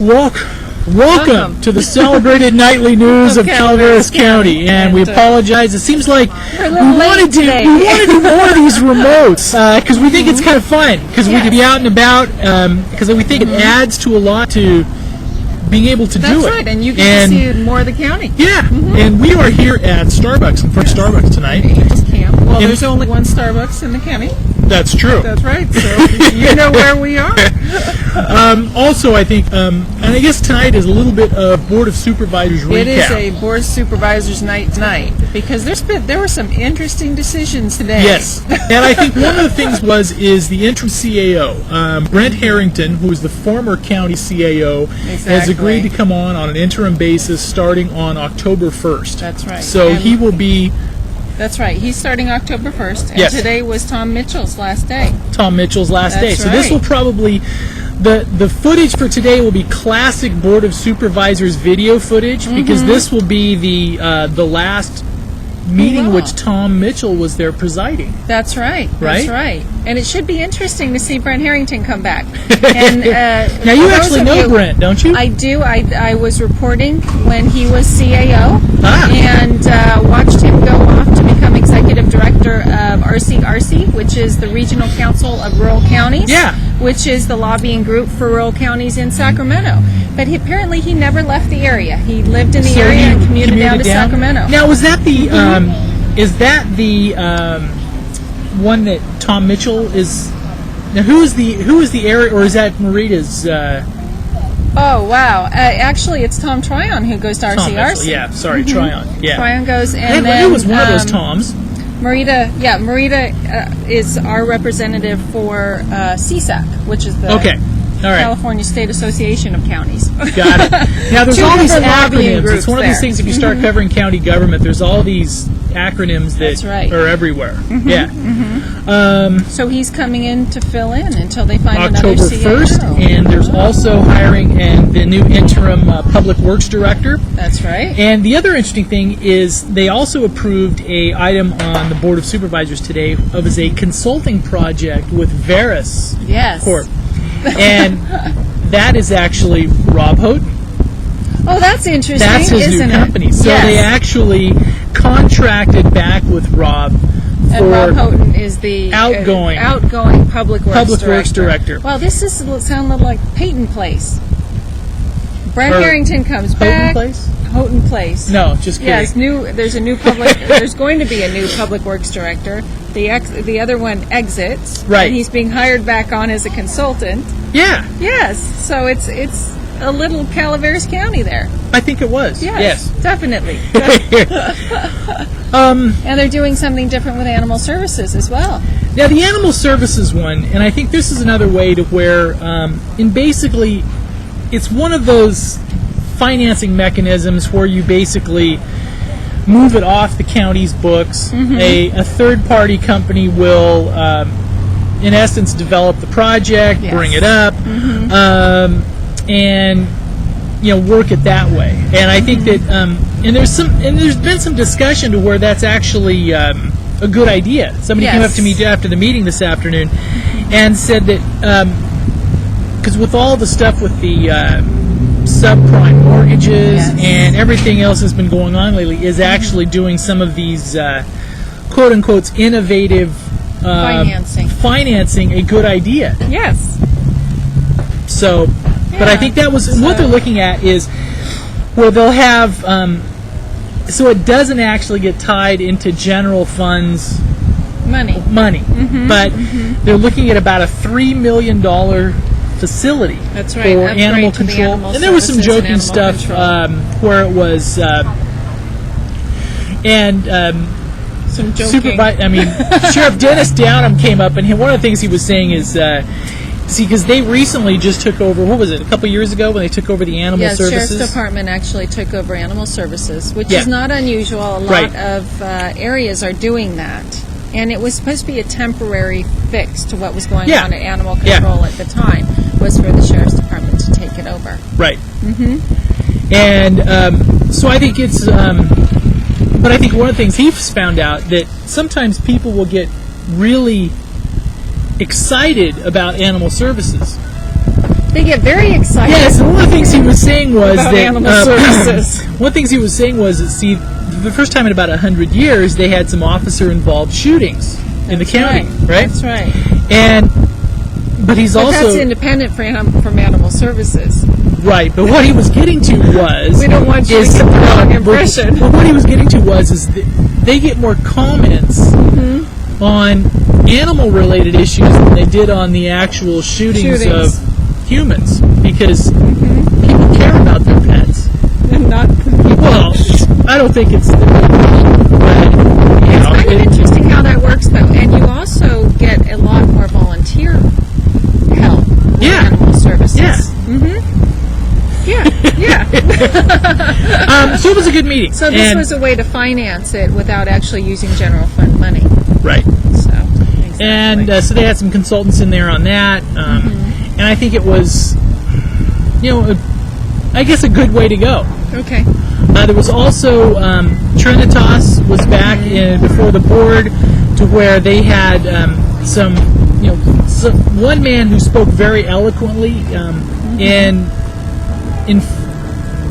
Welcome to the celebrated nightly news of Calaveras County, and we apologize. It seems like we wanted to do more of these remotes because we think it's kind of fun because we can be out and about because we think it adds to a lot to being able to do it. That's right, and you get to see more of the county. Yeah, and we are here at Starbucks, first Starbucks tonight. Well, there's only one Starbucks in the county. That's true. That's right, so you know where we are. Also, I think, and I guess tonight is a little bit of Board of Supervisors recap. It is a Board of Supervisors night tonight because there were some interesting decisions today. Yes, and I think one of the things is the interim CAO. Brent Harrington, who is the former county CAO, has agreed to come on an interim basis starting on October 1st. That's right. So he will be... That's right. He's starting October 1st, and yes. Today was Tom Mitchell's last day. Tom Mitchell's last day. So right. this will probably... The footage for today will be classic Board of Supervisors video footage because this will be the last meeting which Tom Mitchell was there presiding. That's right. Right? That's right. And it should be interesting to see Brent Harrington come back. And now you actually know Brent, don't you? I do. I was reporting when he was CAO and watched him go off to become executive director of RCRC, which is the Regional Council of Rural Counties. Yeah. Which is the lobbying group for rural counties in Sacramento. But apparently he never left the area. He lived in the area and commuted down to Sacramento. Now, was that the is that the one that Tom Mitchell is? Now, who is the area, or is that Marita's? Oh wow! Actually, it's Tom Tryon who goes to RCRC. Yeah, sorry, Tryon. Yeah, Tryon goes, and then it was one of those Toms. Marita is our representative for CSAC, which is the California State Association of Counties. Got it. Now, there's all these acronyms. It's one of these things, if you start covering county government, there's all these acronyms that are everywhere. Yeah. So he's coming in to fill in until they find October another CAO. 1st, and there's also hiring and the new interim Public Works Director. That's right. And the other interesting thing is they also approved a item on the Board of Supervisors today of a consulting project with Veris Corp. And that is actually Rob Houghton. Oh, that's interesting. That's his new company. So they actually contracted back with Rob. And Rob Houghton is the outgoing Public Works Director. Well, this sounds a little like Peyton Place. Brent Harrington comes back. Houghton Place. No, just kidding. Yes, there's a new there's going to be a new Public Works Director. The other one exits. Right. And he's being hired back on as a consultant. Yeah. Yes. So it's a little Calaveras County there. I think it was. Yes. Definitely. And they're doing something different with animal services as well. Now, the animal services one, and I think this is another way to where, basically, it's one of those financing mechanisms where you basically move it off the county's books. A third-party company will, in essence, develop the project, bring it up, and work it that way. And I think that, and there's been some discussion to where that's actually a good idea. Somebody came up to me after the meeting this afternoon and said that because with all the stuff with the subprime mortgages and everything else that's been going on lately, is actually doing some of these quote unquote innovative financing a good idea. Yes. So, but I think that was what they're looking at is where they'll have so it doesn't actually get tied into general funds money, but they're looking at about a $3 million facility for animal control. And there was some joking stuff where it was some joking. Sheriff Dennis Downham came up, and one of the things he was saying is because they recently just took over, what was it, a couple years ago when they took over the animal services? Sheriff's Department actually took over animal services, which is not unusual. A lot of areas are doing that. And it was supposed to be a temporary fix to what was going on at animal control at the time, was for the Sheriff's Department to take it over. Right. And so I think it's, but I think one of the things he's found out that sometimes people will get really excited about animal services. They get very excited. Yes, and one of the things he was saying was about that animal services. one of the things he was saying was that, see, the first time in about 100 years they had some officer-involved shootings in the county, right? That's right. But that's independent from animal services. Right, but what he was getting to was... We don't want you to get the wrong impression. But what he was getting to was they get more comments on animal-related issues than they did on the actual shootings. Of humans, because people care about their pets. And not... Well, I don't think it's... It's kind of interesting how that works, though. And you also get a lot more volunteer help with animal services. Yeah. So it was a good meeting. So this was a way to finance it without actually using general fund money. Right. So, exactly. And so they had some consultants in there on that. And I think it was, I guess a good way to go. Okay. There was also Trinitas was back before the board, to where they had one man who spoke very eloquently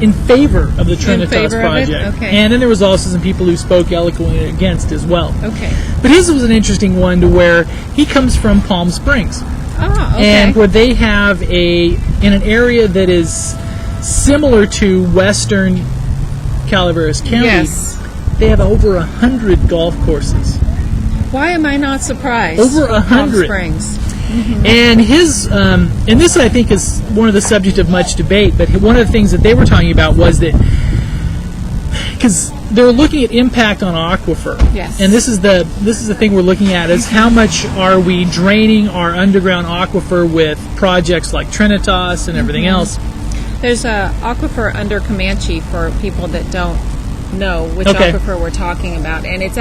in favor of the Trinitas project. Okay. And then there was also some people who spoke eloquently against as well. Okay. But his was an interesting one, to where he comes from Palm Springs. Ah, okay. And where they have in an area that is similar to western Calaveras County, they have over 100 golf courses. Why am I not surprised? Over 100. Palm Springs. And his, and this I think is one of the subject of much debate, but one of the things that they were talking about was that, because they're looking at impact on aquifer. Yes. And this is the thing we're looking at, is how much are we draining our underground aquifer with projects like Trinitas and everything else. There's a aquifer under Comanche for people that don't know which aquifer we're talking about, and it's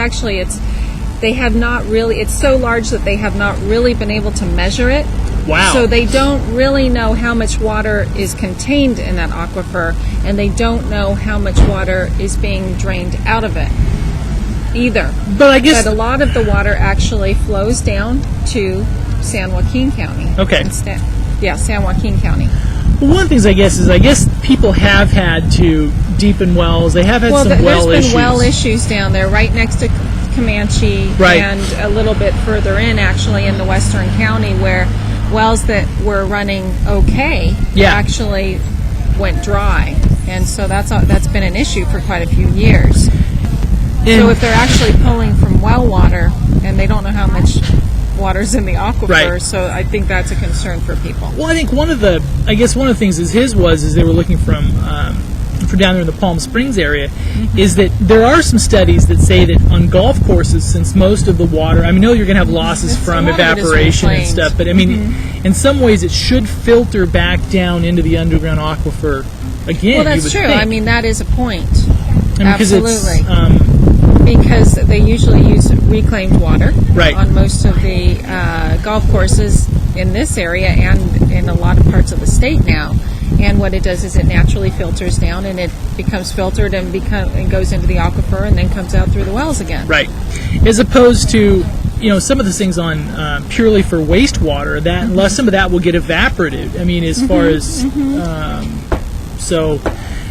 so large that they have not really been able to measure it. Wow. So they don't really know how much water is contained in that aquifer, and they don't know how much water is being drained out of it either. But a lot of the water actually flows down to San Joaquin County. Okay. San Joaquin County. Well, one of the things I guess people have had to deepen wells. They have had some well issues. There's been well issues down there right next to Comanche, and a little bit further in, actually, in the western county, where wells that were running actually went dry. And so that's been an issue for quite a few years. So if they're actually pulling from well water, and they don't know how much water's in the aquifer, so I think that's a concern for people. Well, I think one of the things is they were looking from down there in the Palm Springs area, is that there are some studies that say that on golf courses, since most of the water, I know you're going to have losses from evaporation and stuff, but I mean, in some ways it should filter back down into the underground aquifer again. Well, that's true. Think. I mean, that is a point. Absolutely. Because they usually use reclaimed water on most of the golf courses in this area and in a lot of parts of the state now. And what it does is it naturally filters down, and it becomes filtered and goes into the aquifer and then comes out through the wells again. Right. As opposed to, some of the things on purely for wastewater, that unless some of that will get evaporated. I mean, as far as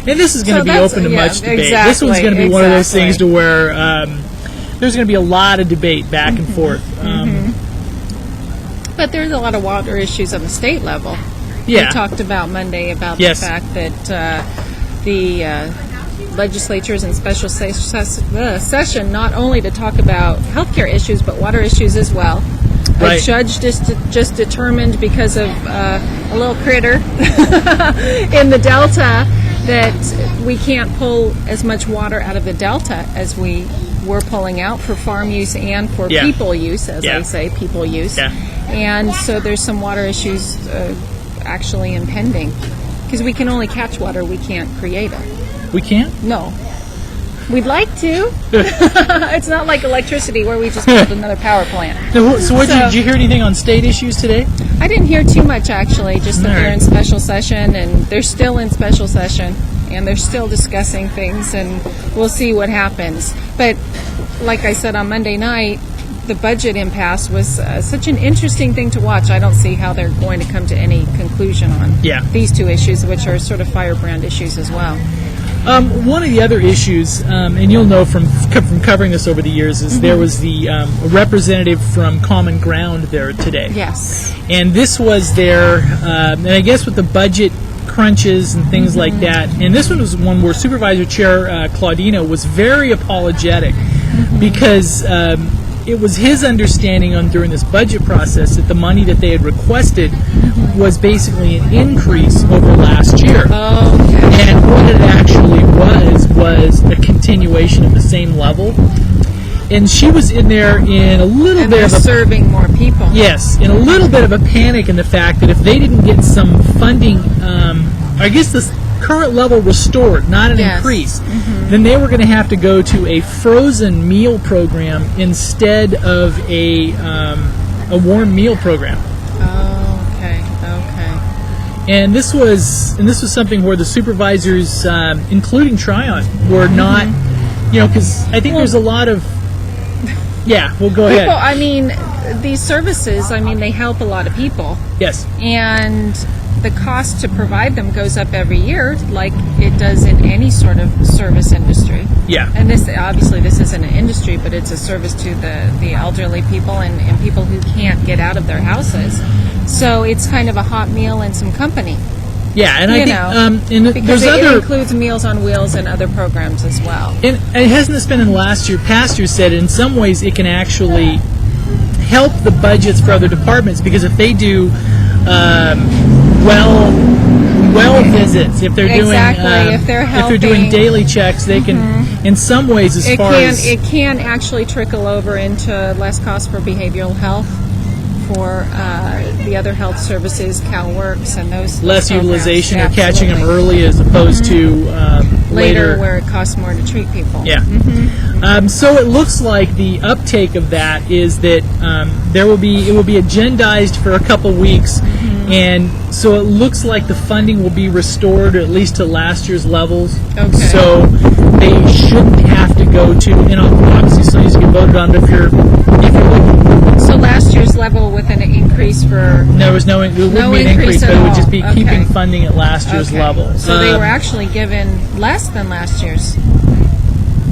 and this is going to be open to much debate. Exactly, this one's going to be one of those things to where there's going to be a lot of debate back and forth. But there's a lot of water issues on the state level. Yeah. We talked about Monday about the fact that the legislature is in special session not only to talk about healthcare issues but water issues as well. A judge just determined, because of a little critter in the Delta, that we can't pull as much water out of the Delta as we were pulling out for farm use and for people use, as I say, people use. Yeah. And so there's some water issues actually impending, because we can only catch water, we can't create it. We can't? No. We'd like to. It's not like electricity where we just build another power plant. So did you hear anything on state issues today? I didn't hear too much, actually, just that they're in special session, and they're still in special session, and they're still discussing things, and we'll see what happens. But like I said on Monday night, the budget impasse was such an interesting thing to watch. I don't see how they're going to come to any conclusion on these two issues, which are sort of firebrand issues as well. One of the other issues, and you'll know from covering this over the years, is there was the representative from Common Ground there today. Yes. And this was their, and I guess with the budget crunches and things like that, and this one was one where Supervisor Chair Claudino was very apologetic because it was his understanding during this budget process that the money that they had requested was basically an increase over last year. Oh, okay. And what it actually was a continuation of the same level. And she was in there in a little bit of serving more people. Yes, in a little bit of a panic in the fact that if they didn't get some funding, I guess this current level restored, not an increase, then they were going to have to go to a frozen meal program instead of a warm meal program. Oh, okay. And this was something where the supervisors, including Tryon, were not, because I think there's a lot of. Yeah, well, go ahead. People, I mean, these services, they help a lot of people. Yes. And the cost to provide them goes up every year, like it does in any sort of service industry. Yeah. And this isn't an industry, but it's a service to the elderly people and people who can't get out of their houses. So it's kind of a hot meal and some company. Yeah, and I think because it includes Meals on Wheels and other programs as well. And it hasn't this been in the last year. Pastor said in some ways it can actually help the budgets for other departments because if they do well visits, if they're if they're doing daily checks, they can in some ways it can actually trickle over into less cost for behavioral health. For the other health services, CalWorks, and those less programs. utilization or Absolutely. catching them early as opposed to later, where it costs more to treat people. Yeah. So it looks like the uptake of that is that it will be agendized for a couple weeks, and so it looks like the funding will be restored at least to last year's levels. Okay. So they shouldn't have to go to, obviously some of these get voted on if you're looking. So last year's level with an increase for... There wouldn't be an increase, but it would just be keeping funding at last year's level. So they were actually given less than last year's.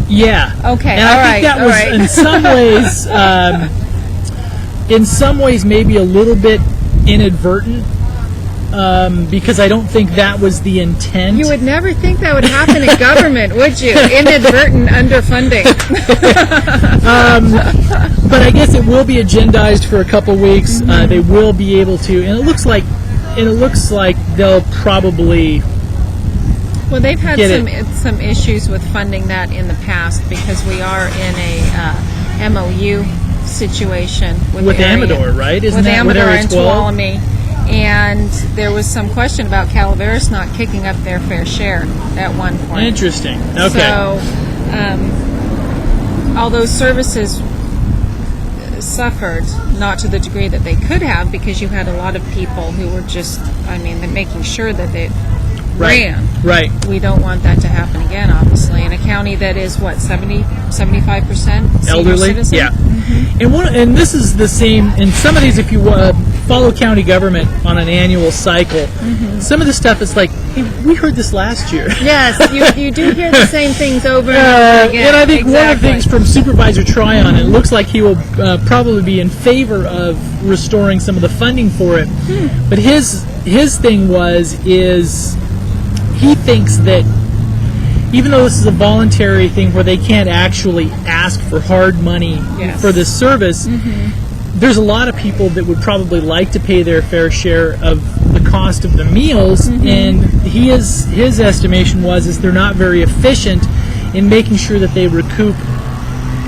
Yeah. Okay. And I think that was in some ways maybe a little bit inadvertent. Because I don't think that was the intent. You would never think that would happen in government, would you? Inadvertent underfunding. But I guess it will be agendized for a couple weeks. They will be able to, and it looks like they'll probably. Well, they've had some issues with funding that in the past because we are in a MOU situation with Amador, right? Isn't that Amador Area and 12? Tuolumne. And there was some question about Calaveras not kicking up their fair share at one point. Interesting. Okay. So, although services suffered, not to the degree that they could have, because you had a lot of people who were just, making sure that they ran. Right. We don't want that to happen again, obviously. In a county that is, 75% elderly? citizen? Yeah. And this is the same, in some of these, if you follow county government on an annual cycle, some of the stuff is like, hey, we heard this last year. Yes, you do hear the same things over and over again. And I think one of the things from Supervisor Tryon, it looks like he will probably be in favor of restoring some of the funding for it. But his thing is he thinks that even though this is a voluntary thing where they can't actually ask for hard money for this service, there's a lot of people that would probably like to pay their fair share of the cost of the meals, and his estimation is they're not very efficient in making sure that they recoup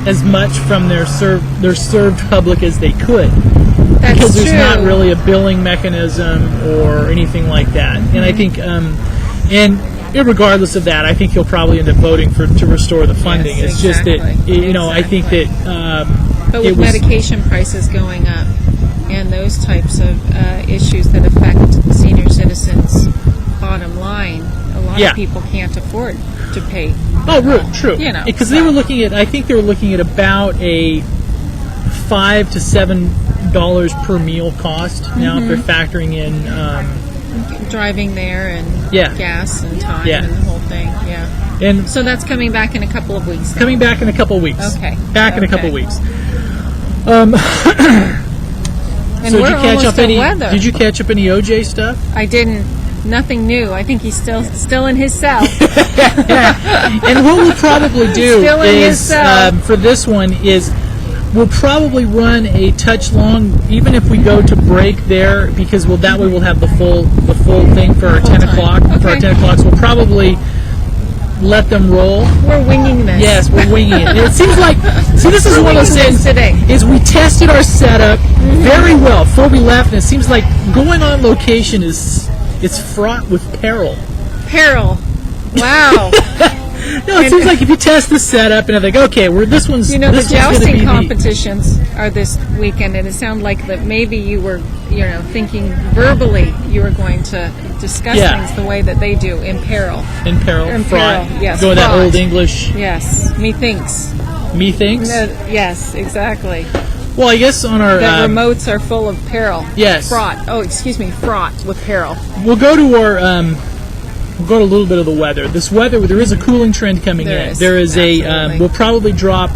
as much from their served public as they could. That's because there's true. not really a billing mechanism or anything like that. And I think, and regardless of that, I think he'll probably end up voting to restore the funding. Yes, it's just that, I think that... but with medication prices going up and those types of issues that affect senior citizens' bottom line, a lot of people can't afford to pay. Oh, true. Because they were looking at, I think they were looking at about a $5 to $7 per meal cost now if they're factoring in driving there and gas and time and the whole thing. Yeah. And so that's coming back in a couple of weeks. Coming back in a couple of weeks. Okay. Back in a couple of weeks. And so we're almost at weather. Did you catch up any OJ stuff? I didn't. Nothing new. I think he's still in his cell. And what we'll probably do is for this one is we'll probably run a touch long, even if we go to break there, because that way we'll have the full thing for our 10 o'clock. Okay. For our 10 o'clock, so we'll probably let them roll. We're winging this. Yes, we're winging it. And it seems like, this is one of those things today. Is we tested our setup very well before we left, and it seems like going on location it's fraught with peril. Peril. Wow. No, it seems like if you test the setup and I think, okay, this one's the jousting competitions are this weekend, and it sounded like that maybe you were, thinking verbally you were going to discuss things the way that they do in peril. In peril. Fraught. Yes. Go with that old English. Yes. Methinks. Methinks. Yes, exactly. Well, I guess on our... The remotes are full of peril. Yes. Fraught. Oh, excuse me, fraught with peril. We'll go to our... We'll go to a little bit of the weather. This weather, there is a cooling trend coming in. There is we'll probably drop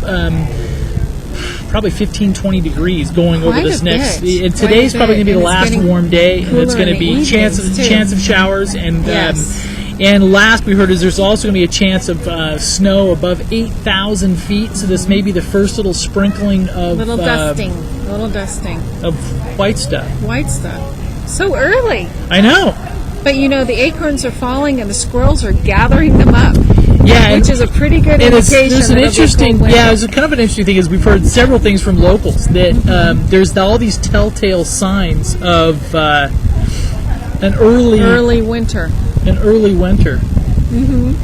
probably 15, 20 degrees going over this next... And today's probably going to be the last warm day, and it's going to be chance of showers. And and last we heard is there's also going to be a chance of snow above 8,000 feet, so this may be the first little sprinkling of... Little dusting. Of white stuff. White stuff. So early. I know. But the acorns are falling and the squirrels are gathering them up. Yeah, which is a pretty good indication. There's an interesting, there's kind of an interesting thing is we've heard several things from locals that there's all these telltale signs of an early winter. An early winter. Mm-hmm.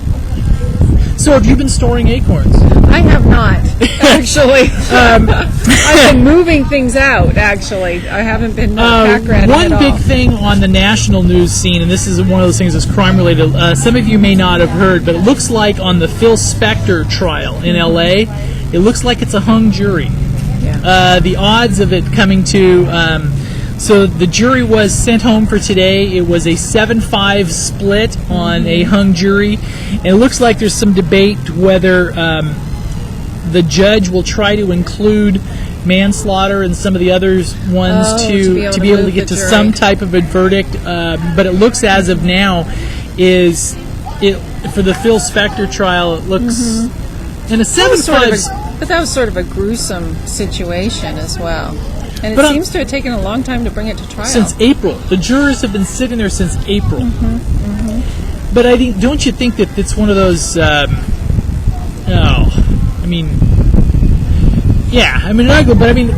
So have you been storing acorns? I have not, actually. I've been moving things out, actually. I haven't been pack ratting One big thing on the national news scene, and this is one of those things that's crime-related, some of you may not have heard, but it looks like on the Phil Spector trial in L.A., it looks like it's a hung jury. Yeah. The odds of it coming to... So the jury was sent home for today. It was a 7-5 split on a hung jury. And it looks like there's some debate whether the judge will try to include manslaughter and some of the other ones to be able to get to some type of a verdict. But it looks as of now for the Phil Spector trial, it looks in a 7-5. But that was sort of a gruesome situation as well. And it seems to have taken a long time to bring it to trial. Since April. The jurors have been sitting there since April. But don't you think that it's one of those,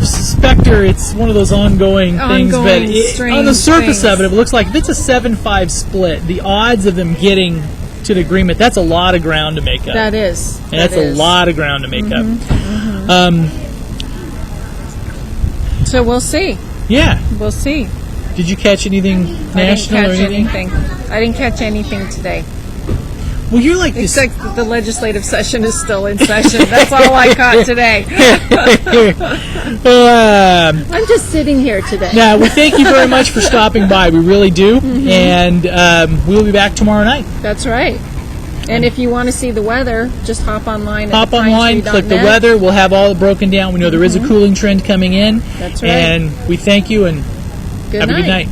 Spectre, it's one of those ongoing things, but on the surface of it looks like if it's a 7-5 split, the odds of them getting to the agreement, that's a lot of ground to make up. That is. And that's a lot of ground to make up. So we'll see. Yeah. We'll see. Did you catch anything national or anything? I didn't catch anything today. Well, you're like this... Except the legislative session is still in session. That's all I caught today. I'm just sitting here today. Yeah, well, thank you very much for stopping by. We really do. And we'll be back tomorrow night. That's right. And if you want to see the weather, just hop online. Hop online, click the weather. We'll have all broken down. We know there is a cooling trend coming in. That's right. And we thank you and have a good night.